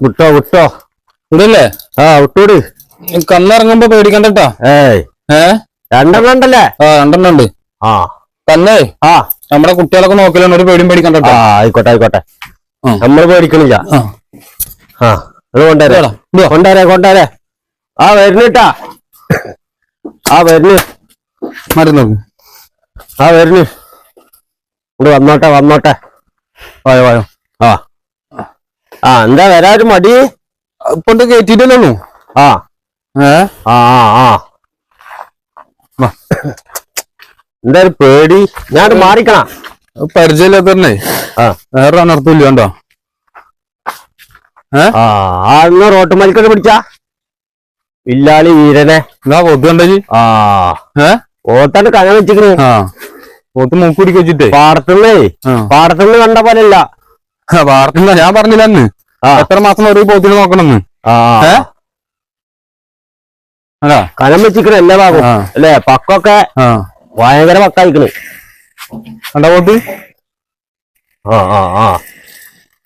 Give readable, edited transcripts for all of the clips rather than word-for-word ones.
വിട്ടോ വിട്ടോ വിടല്ലേ? ആ വിട്ടൂട്. കന്നിറങ്ങുമ്പോ പേടിക്കണ്ടട്ടാ. രണ്ടെണ്ണം ഉണ്ടല്ലേ? രണ്ടെണ്ണം ഉണ്ട്. ആ കന്നേ നമ്മുടെ കുട്ടികളൊക്കെ നോക്കലാണ്, ഒരു പേടിയും പേടിക്കണ്ടട്ടോ. ആയിക്കോട്ടെ ആയിക്കോട്ടെ, നമ്മള് പേടിക്കണില്ല. കൊണ്ടുവരേ വരുന്നിട്ടാ. വരുന്നു മരുന്ന് വരുന്നു. വന്നോട്ടെ വന്നോട്ടെ. വായോ വായോ. എന്താ വരാരു മടി? ഇപ്പൊ കേറ്റിട്ടല്ലോ. എന്തായാലും പേടി. ഞാൻ മാറിക്കണ പരിചയമില്ലാത്തന്നെ വേറെ അനർത്ഥമില്ല. കണ്ടോ? ആന്ന് റോട്ട് മലിക്കൊക്കെ പിടിച്ചാ ഇല്ലാളി വീരനെ. എന്നാ പോത്ത് കണ്ടേ? ഓട്ടാണ്ട് കന വെച്ചിക്കണ്. പോത്ത് മൂക്ക് പിടിക്ക വെച്ചിട്ടേ പാടത്തുനിന്ന് കണ്ട പോലെയല്ല. പാടത്തുനിന്ന് ഞാൻ പറഞ്ഞില്ല അന്ന് എത്ര മാസം ഒരു പോത്തിന് നോക്കണമെന്ന്. കനം വെച്ചിക്കണ എല്ലാ ഭാഗം അല്ലേ? പക്കൊക്കെ ഭയങ്കര പക്കായിക്കണ്. കണ്ട പോത്ത്?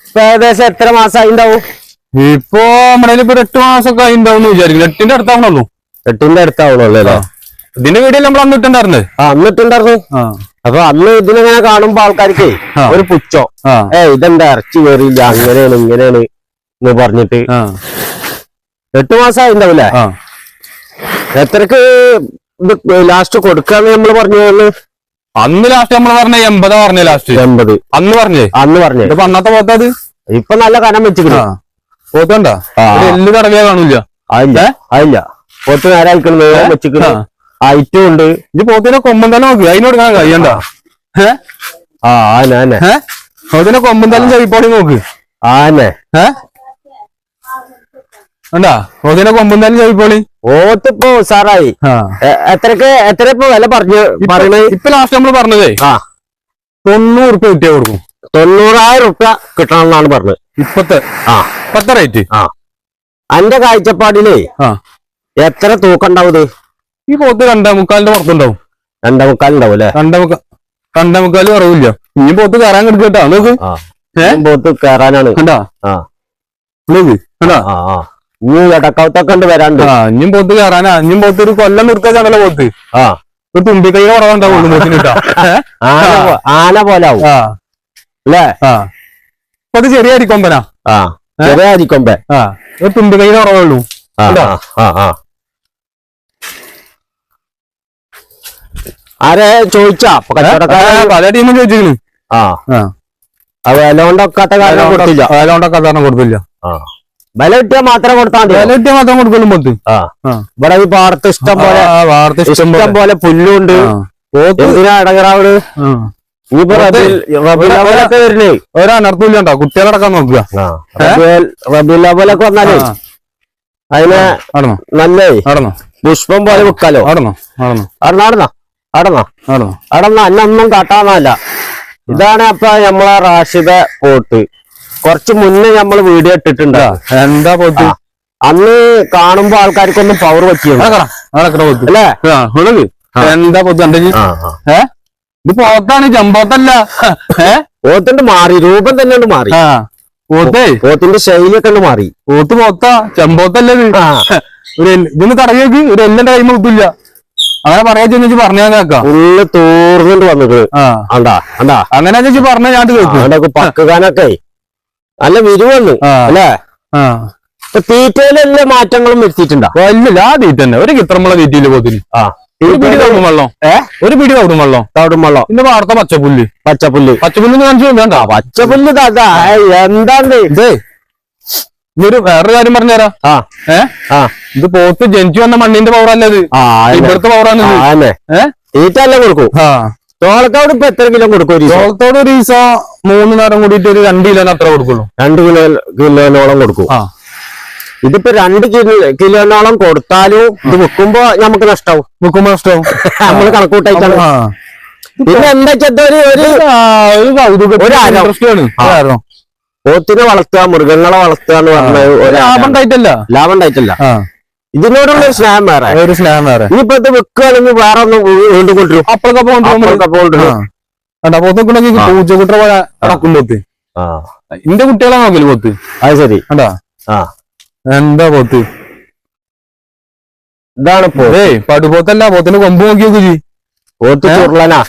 ഇപ്പൊ ഏകദേശം എത്ര മാസമായി ഉണ്ടാവും? ഇപ്പൊ നമ്മുടെ ഇപ്പൊ 8 മാസമൊക്കെ ആയി ഉണ്ടാവും വിചാരിക്കും. 8ന്റെ അടുത്താവണുള്ളൂ. 8ന്റെ അടുത്താവണുള്ളൂ അല്ലേ? ഇതിന്റെ വീഡിയോ നമ്മൾ അന്നിട്ടുണ്ടായിരുന്നേ. അന്നിട്ടുണ്ടായിരുന്നു. അപ്പൊ അന്ന് ഇതിനെങ്ങനെ കാണുമ്പോ ആൾക്കാർക്ക് ഒരു പുച്ഛോ, ഇതെന്താ ഇറച്ചി കയറിയില്ല, അങ്ങനെയാണ് ഇങ്ങനെയാണ് എന്ന് പറഞ്ഞിട്ട്. 8 മാസമായി ഉണ്ടാവില്ലേ? എത്രക്ക് ലാസ്റ്റ് കൊടുക്കാന്ന് നമ്മള് പറഞ്ഞു? അന്ന് ലാസ്റ്റ് നമ്മള് പറഞ്ഞ 80 പറഞ്ഞേ. ലാസ്റ്റ് 80 അന്ന് പറഞ്ഞേ. ഇപ്പൊ അന്നത്തെ പോത്തത് ഇപ്പൊ നല്ല കനം വെച്ചിട്ട് പോത്തണ്ട എല്ല് തടവിയാ കാണൂല. അതില്ല പോത്ത് നേരെ അയക്കണം വെച്ചിട്ട് ഐറ്റും ഉണ്ട്. ഇത് പോത്തിനെ കൊമ്പൻ തന്നെ നോക്കി അതിനോട് കാണാൻ കഴിയണ്ട. പോത്തിനെ കൊമ്പൻ തന്നെ ചെവിപ്പോളി നോക്ക്. കണ്ടാ? പോത്തിനെ കൊമ്പൻ തന്നെ ചെവിപ്പോളി. ഓത്തിപ്പോ സാറായി. എത്ര ഇപ്പൊ വില പറയണേ? ഇപ്പൊ ലാസ്റ്റ് നമ്മള് പറഞ്ഞതേ 90 ഉറുപ്പ്യ കിട്ടിയാ കൊടുക്കും. 90,000 ഉറുപ്പ്യ കിട്ടണം എന്നാണ് പറഞ്ഞത്. ഇപ്പത്തെ റേറ്റ്. അന്റെ കാഴ്ചപ്പാടിലേ എത്ര തൂക്കം ഉണ്ടാവും? ഈ പോത്ത് 2.25 പുറത്തുണ്ടാവും. 2.25 ഉണ്ടാവും അല്ലെ? 2.25 കുറവില്ല. ഇനി പോത്ത് കയറാൻ കിടക്കട്ടാ. നോക്ക് പോത്ത് കയറാനാണ്. കണ്ടാ? ഇനി ഇടക്കൗത്തൊക്കെ ഉണ്ട് വരാണ്ട്. ഇനിയും പോത്ത് കയറാനാ. ഇനിയും പോത്ത് ഒരു കൊല്ലം നിർത്താണല്ലോ പോത്ത്. ഒരു തുമ്പിക്കൈ കുറവുണ്ടാവുള്ളൂ നോക്കിട്ടാ. ആന പോലാവും അല്ലേ? ഇപ്പൊ അത് ചെറിയ അരിക്കൊമ്പനാ. ചെറിയ അരിക്കൊമ്പ. ഒരു തുമ്പിക്കൈ കുറവുള്ളൂ. ആരെ ചോദിച്ചാ? പല ടീമും ചോദിച്ചിരുന്നു. വില കൊണ്ടൊക്കാത്ത കാരണം കൊടുത്തില്ല. വില കൊണ്ടൊക്കെ കാരണം കൊടുത്തില്ല. വില കിട്ടിയാൽ മാത്രം കൊടുത്താൽ മതി. വില കിട്ടിയാൽ മാത്രം കൊടുക്കലും പോത്ത്. ഇവിടെ ഈ പാടത്ത് ഇഷ്ടം പോലെ പുല്ലുണ്ട്. എന്തിനാ ഇടങ്ങറാവട്? ഇനിയിപ്പോ വരുന്നേ ഒരനർത്ഥമില്ല. കുട്ടികളടക്കാൻ നോക്കുക. റബീലൊക്കെ വന്നാലേ അതിനെ നല്ലേ പുഷ്പം പോലെ വെക്കാലോ. അടന്ന അന്നൊന്നും കാട്ടാന്നല്ല. ഇതാണ് അപ്പൊ നമ്മളെ റാഷിദ പോത്ത്. കുറച്ച് മുന്നേ നമ്മള് വീഡിയോ ഇട്ടിട്ടുണ്ട്. എന്താ പോത്ത്? അന്ന് കാണുമ്പോ ആൾക്കാർക്കൊന്നും പവർ പറ്റിയത് അല്ലേ? എന്താ പോത്ത് കണ്ടേ? ഇത് പോത്താണ്, ചെമ്പോത്തല്ല. പോത്തിന്റെ മാറി രൂപം തന്നെ മാറി. പോത്തിന്റെ ശൈലിയൊക്കെ മാറി. പോത്ത് പോത്താ, ചെമ്പോത്തല്ലേ? ഇതിന് തടവിയേക്ക് ഒരു എല്ലാം ടൈം കിട്ടില്ല. അങ്ങനെ പറയാ ചേച്ചി പറഞ്ഞാ കേക്കാം. ഫുള്ള് തൂർന്നിട്ട് വന്നത്. അങ്ങനെ ചേച്ചി പറഞ്ഞ ഞാൻ കേൾക്കും. പക്കാനൊക്കെ നല്ല വിരിവന്ന് അല്ലേ? തീറ്റയിലെല്ലാം മാറ്റങ്ങളും വരുത്തിയിട്ടുണ്ടോ? ഇല്ല, ആ തീറ്റ തന്നെ. ഒരു കിത്രമുള്ള തീറ്റയില് പോത്തിന് ഒരു പിടി തവിടും വെള്ളം. ഒരു പിടി തവിടും വെള്ളം. പിന്നെ വാർത്ത പച്ചപ്പുല്ല് കാണിച്ചു വേണ്ട. പച്ചപ്പുല്ല് എന്താണ്ട് ഇതേ. ഇതൊരു വേറൊരു കാര്യം പറഞ്ഞുതരാം. ഇത് പോത്ത് ജനിച്ചു വന്ന മണ്ണിന്റെ പവറല്ലത്, ഇവിടുത്തെ പവറാണ്. തീറ്റല്ല കൊടുക്കും. തോളത്തോട് ഇപ്പൊ എത്ര കിലോ കൊടുക്കും? തോളത്തോട് ഒരു ദിവസം 3 നേരം കൂടിയിട്ട് ഒരു 2 കിലോന് അത്ര കൊടുക്കുള്ളൂ. 2 കിലോനോളം കൊടുക്കും. ഇതിപ്പോ 2 കിലോനോളം കൊടുത്താലും ഇത് വെക്കുമ്പോ നമുക്ക് നഷ്ടാവും. നമ്മള് കണക്കൂട്ടായിട്ടാണ്. പിന്നെ എന്താ പോത്തിനെ വളർത്തുക, മൃഗങ്ങളെ വളർത്തുക എന്ന് പറഞ്ഞ ലാഭം ഉണ്ടായിട്ടല്ല. ഇതിനോടുള്ള ഒരു സ്നേഹം വേറെ. ഇനിയിപ്പോ ഇത് വെക്കുകയാണെങ്കിൽ വേറെ ഒന്നും വീണ്ടും കൊണ്ടുവരും. അപ്പോഴൊക്കെ പൂച്ചക്കുട്ട പോലെ നടക്കും പോത്ത്. ഇന്റെ കുട്ടികളെ നോക്കല് പോത്ത്. അത് ശരി. കണ്ടാ എന്താ പോത്ത്. ഇതാണ് പടുപോത്തല്ല, പോത്തിന്റെ കൊമ്പ് നോക്കി നോക്കി. പോത്ത് ചുരുളനാ.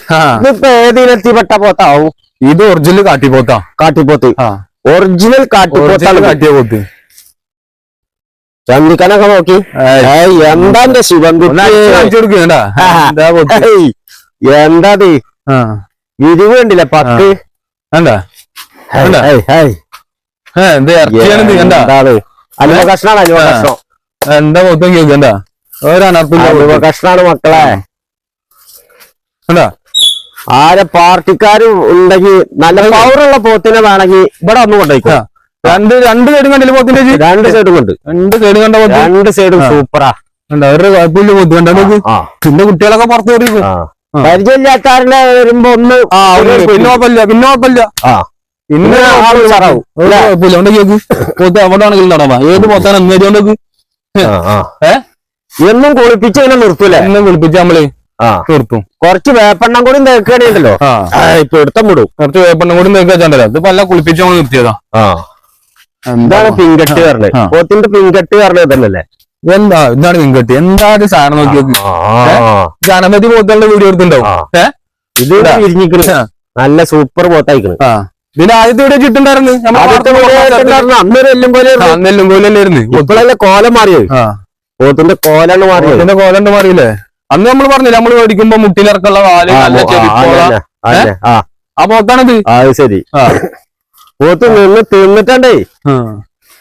ഇതിപ്പോ ഏതിനെത്തിപ്പെട്ട പോത്താവും? ഇത് ഒറിജിനൽ കാട്ടിപ്പോത്താ. കാട്ടിപ്പോത്ത്. ഒറിജിനൽ കാട്ടിയ പോത്ത്. ചന്ദിക്കനൊക്കെ നോക്കി. എന്താ എന്താ വിരിവ് കണ്ടില്ല 10. അലുവ കഷ്ണാണ്. അലുവ കഷ്ണം. എന്താ പോത്ത് കേൾക്കണ്ട. അലുവ കഷ്ണാണ് മക്കളെ. ആരെ പാർട്ടിക്കാര് ഉണ്ടെങ്കിൽ നല്ല പവറുള്ള പോത്തിനെ വേണമെങ്കിൽ ഇവിടെ ഒന്ന് കൊണ്ടുപോയിക്കോ. രണ്ട് സൈഡും കണ്ടില്ല പോത്തിന്റെ. 2 സൈഡും കൊണ്ട്. 2 സൈഡ് കണ്ട 2 സൈഡും സൂപ്പറാ. അവരുടെ കുഴപ്പമില്ല പോത്ത് കണ്ട നോക്ക്. പിന്നെ കുട്ടികളൊക്കെ പുറത്ത് കയറിക്കും. പരിചയമില്ലാത്താരനെ വരുമ്പോ ഒന്ന് പിന്നെ കുഴപ്പമില്ല. പിന്നെ കുഴപ്പമില്ല. കേക്ക് പോത്ത് അവിടെ ആണെങ്കിലും നടവാ. ഏത് പോത്താണ് എന്നേരിയോണ്ടോക്ക്. എന്നും കുളിപ്പിച്ച് ഇങ്ങനെ നിർത്തൂലേ? എന്നും കുളിപ്പിച്ച് നമ്മള് തീർത്തും. കുറച്ച് വേപ്പെണ്ണം കൂടി തേക്കണല്ലോ. ഇപ്പൊ എടുത്തം വിടും. കുറച്ച് വേപ്പെണ്ണം കൂടി തേക്കാണ്ടല്ലോ. ഇത് പല കുളിപ്പിച്ച് നമ്മൾ നിർത്തിയതാ. എന്താണ് പിങ്കട്ട് പറഞ്ഞത്? പോത്തിന്റെ പിങ്കട്ട് പറഞ്ഞത് തന്നെയല്ലേ? എന്താ ഇതാണ് പിങ്കട്ട്? എന്താ സാധനം നോക്കി നോക്കി. ഗണപതി പോത്തുകളുടെ വീഡിയോ എടുത്തുണ്ടാവും. ഇത് വിരിഞ്ഞിക്കണ്. നല്ല സൂപ്പർ പോത്തായിക്കണ്. ഇതിന് ആദ്യത്തെ വീഡിയോ ചുറ്റുണ്ടായിരുന്നു. അന്നൊരു എല്ലും പോലെ അല്ലായിരുന്നു. ഇപ്പോഴല്ലേ കോലം മാറിയത്. പോത്തിന്റെ കോലാണ് മാറിയത്. പോത്തിന്റെ കോലണ്ട് മാറിയില്ലേ? അന്ന് നമ്മൾ പറഞ്ഞില്ല, നമ്മള് മേടിക്കുമ്പോ മുട്ടിലിറക്കുള്ള വാല് നല്ല ചെവിപ്പോള. ആ പോത്താണിത്. അത് ശരി. പോത്ത് നിന്ന് തിന്നിട്ടണ്ടേ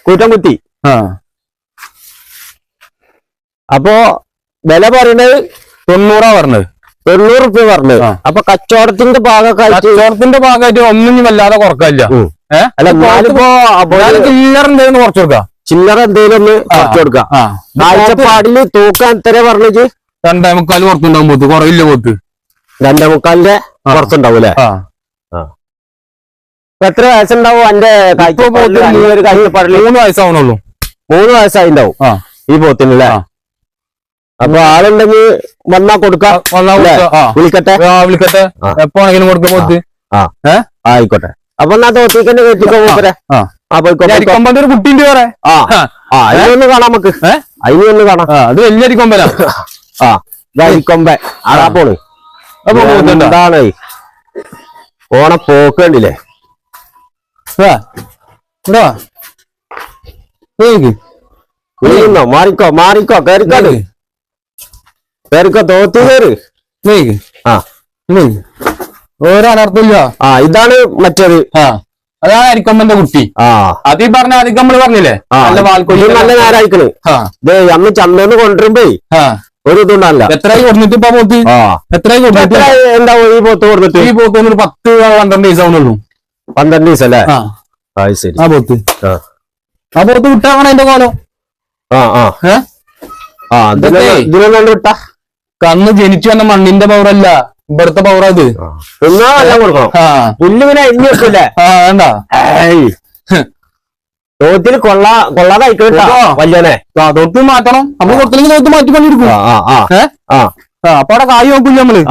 കൂറ്റം കുത്തി. അപ്പൊ വില പറയണത് 90 പറഞ്ഞത്. 90 റുപ്യ പറഞ്ഞത്. അപ്പൊ കച്ചവടത്തിന്റെ ഭാഗമായിട്ട് ഒന്നും വല്ലാതെ കുറക്കില്ല. അല്ല ചില്ലറ എന്തേലും കുറച്ചു കൊടുക്കാം. ചില്ലറ എന്തേലും ഒന്ന് കുറച്ചു കൊടുക്കാം. കാഴ്ചപ്പാടില് തൂക്കാൻ എത്ര പറഞ്ഞത്? 2.25 പുറത്തുണ്ടാവും പോത്ത്. കുറവില്ല പോത്ത്. 2.25 പുറത്തുണ്ടാവും അല്ലെ? എത്ര വയസ്സുണ്ടാവും എന്റെ കാഴ്ചപ്പാടില്? 3 വയസ്സാവണുള്ളൂ. 3 വയസ്സായിണ്ടാവും ഈ പോത്തിനല്ലേ? അപ്പൊ ആളുണ്ടെങ്കിൽ വന്നാ കൊടുക്കാം. വിളിക്കട്ടെ. എപ്പോ ആണെങ്കിലും കൊടുക്കാം പോത്ത്. ആയിക്കോട്ടെ. അപ്പൊ എന്നാ തോത്തിക്കന്നെ കേട്ടിക്കോ. ഒരു കുട്ടീന്റെ വേറെ അതിനൊന്ന് കാണാം നമുക്ക്. അതിനൊന്ന് കാണാം. അത് വലിയ അരിക്കൊമ്പനാ. അരിക്കൊമ്പ അതാ പോണ്. എന്താണ് ഓണ പോക്ക് കണ്ടില്ലേ? മാറിക്കോ കയറിക്കാട്. കയറിക്കോ തോത്തി കയറി. ഒരർത്ഥമില്ല. ഇതാണ് മറ്റേത്. അതാണ് അരിക്കൊമ്പന്റെ കുട്ടി. അത് ഈ പറഞ്ഞ അരിക്കൊമ്പ് പറഞ്ഞില്ലേ? നല്ല നേരായിക്കണ്. അന്ന് ചന്തന്ന് കൊണ്ടുവരുമ്പോ ഒരു ഇതുണ്ടല്ല. എത്രയായി കൊടുത്തിട്ട് ഇപ്പൊ പോത്ത്? എത്രയായി കൊടുത്തിട്ട് എന്താ ഈ പോത്ത് കൊടുത്തിട്ട്? ഈ പോത്ത് 10-12 ദിവസം ആവുന്നുള്ളൂ. 12 ദിവസം അല്ലേ? ശരി. ആ പോത്ത് വിട്ടാവണം എന്റെ കോലം. ഇതിനൊന്നും വിട്ടാ കന്ന് ജനിച്ചു വന്ന മണ്ണിന്റെ പവറല്ല, ഇവിടുത്തെ പവറാ ഇത്. കൊടുക്കണം. പുല്ലിങ്ങനെ അരിഞ്ഞു വെക്കില്ലേ? വേണ്ട. തോത്തിൽ കൊള്ളാതായിക്കോട്ടോ വല്യനെ. തോത്ത് മാറ്റണം. നമ്മള് കൊടുത്തില്ലെങ്കിൽ തോത്ത് മാറ്റിക്കൊണ്ടിരിക്കും. അപ്പൊ അവിടെ കായ് നോക്കില്ല നമ്മള്.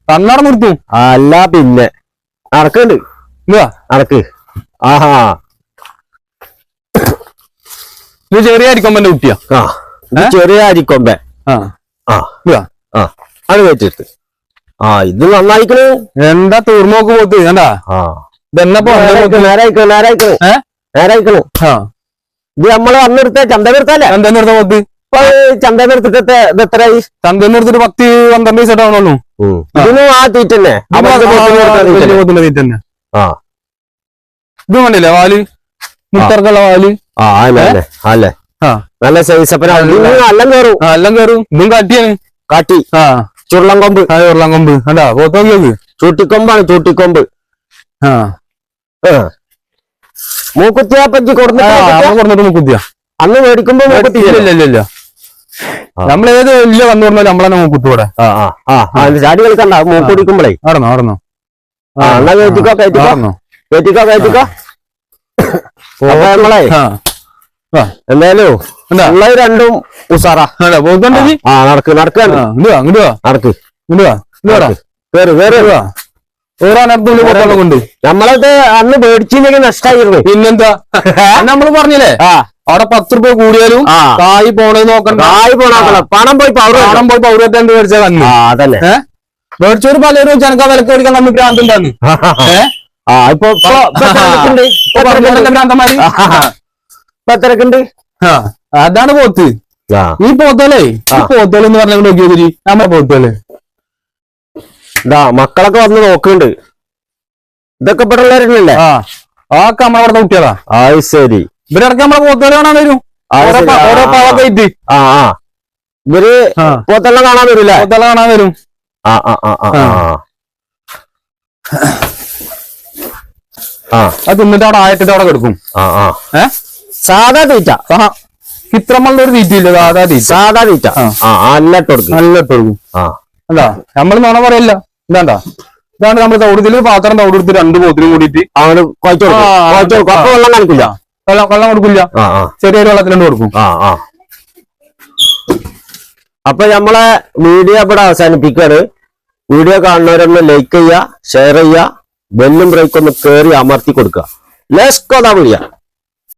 കണ്ണട നിർത്തും. അല്ല പിന്നെ നടക്കുന്നുണ്ട്. നടക്ക്. ഇത് ചെറിയ അരിക്കൊമ്പന്റെ കുട്ടിയാ. ചെറിയ അരിക്കൊമ്പ. അത് വെച്ചിട്ട് ഇത് നന്നായിക്കണ്. എന്താ തീർന്നോക്ക് പോത്ത്. എന്താ ഇതെന്നപ്പോ നേരായിക്കണു. ഇത് നമ്മള് വന്നെടുത്ത ചന്ത നിർത്തല്ലേ? ചന്ത നിർത്ത പോത്ത്. ചന്ത നിർത്തിട്ട് ഇത് എത്രയായി? ചന്ത നിർത്തിട്ട് 10-12 ദിവസം ആവണുള്ളൂ. ഇതിനും ആ തീറ്റ തന്നെ. തീറ്റ തന്നെ. ഇത് കണ്ടില്ലേ വാല്? മുത്തർക്കുള്ള വാല്. അല്ലേ നല്ല സൈസ്. എല്ലാം കയറും. എല്ലാം കയറും. ഇതും കാട്ടിയാണ്. കാട്ടി. ചുരുളംകൊമ്പ്. ചുരുളംകൊമ്പ്. അതാ പോത്ത് നോക്കിയത്. ചൂട്ടിക്കൊമ്പാണ്. ചൂട്ടിക്കൊമ്പ്. മൂക്കുത്തിയാ പറ്റി കൊടുത്തിട്ട് മൂക്കുത്തിയാ അന്ന് മേടിക്കുമ്പോ ഇല്ല. നമ്മളേത് വലിയ വന്നു പറഞ്ഞാൽ നമ്മളെ മൂക്കുത്തൂടെ. ചാടി കളിക്കണ്ട. മൂക്ക് കുടിക്കുമ്പോഴേ നടന്നോ. കേറ്റിക്കോ. നമ്മളെ എന്തായാലും ഉള്ളത് രണ്ടും ഉസാറാ. നടക്ക്. കേറ്. ഒരനർത്തുള്ളി പോത്തോളം കൊണ്ട് നമ്മളത് അന്ന് മേടിച്ചില്ലെങ്കിൽ നഷ്ടമായിരുന്നു. പിന്നെന്താ നമ്മള് പറഞ്ഞില്ലേ അവിടെ 10 രൂപ കൂടിയാലും കായ് പോണത് നോക്കണ്ട. കായ് പോണോക്കണം, പണം പോയി പൗരത്വം മേടിച്ച കണ്ണു. അതന്നെ മേടിച്ചൊരു പലരും ജനക്കാ വിലക്ക് മേടിക്കാൻ നമ്മൾ ഭ്രാന്തുണ്ടാന്ന്. ഭ്രാന്തമാര് എത്രക്കുണ്ട്? അതാണ് പോത്ത്. ഈ പോത്തോലേ ഈ പോത്തോല് എന്ന് പറഞ്ഞ നോക്കിയോരി നമ്മളെ പോത്തോല് മക്കളൊക്കെ വന്ന് നോക്കുന്നുണ്ട്. ഇതൊക്കെ ഇവിടെ ഉള്ളവരല്ലേ? ആക്കെ നമ്മളവിടുത്തെ കുട്ടികളാ. ശരി. ഇവരടക്കം നമ്മളെ പോത്തോല് കാണാൻ വരും. ഓരോ പാവൊക്കെ ഇട്ട് ഇവര് പോത്തെല്ലാം കാണാൻ വരൂല്ലേ? പോത്തെല്ലാം കാണാൻ വരും. അത് തിന്നിട്ട് അവിടെ ആയിട്ടിട്ട് അവിടെ കിടക്കും. സാധാ തീറ്റ. ഇത്രമുള്ള ഒരു തീറ്റയില്ല. സാധാ തീറ്റ നല്ല കൊടുക്കും. എന്താ നമ്മള് നോണ പറയല്ല. ഇതാണ്ടാ ഇതാണ് നമ്മൾ തൗടത്തിൽ പാത്രം തൗടെടുത്ത് 2 പോത്തിനും കൂടിയിട്ട് വെള്ളം കാണിക്കില്ല. വെള്ളം കൊടുക്കില്ല. ചെറിയൊരു വെള്ളത്തിലും കൊടുക്കും. അപ്പൊ നമ്മളെ വീഡിയോ ഇവിടെ അവസാനിപ്പിക്കാണ്. വീഡിയോ കാണുന്നവരൊന്ന് ലൈക്ക് ചെയ്യുക, ഷെയർ ചെയ്യുക, ബെല്ലും ബ്രേക്കും ഒന്ന് കേറി അമർത്തി കൊടുക്കുക. Let's go.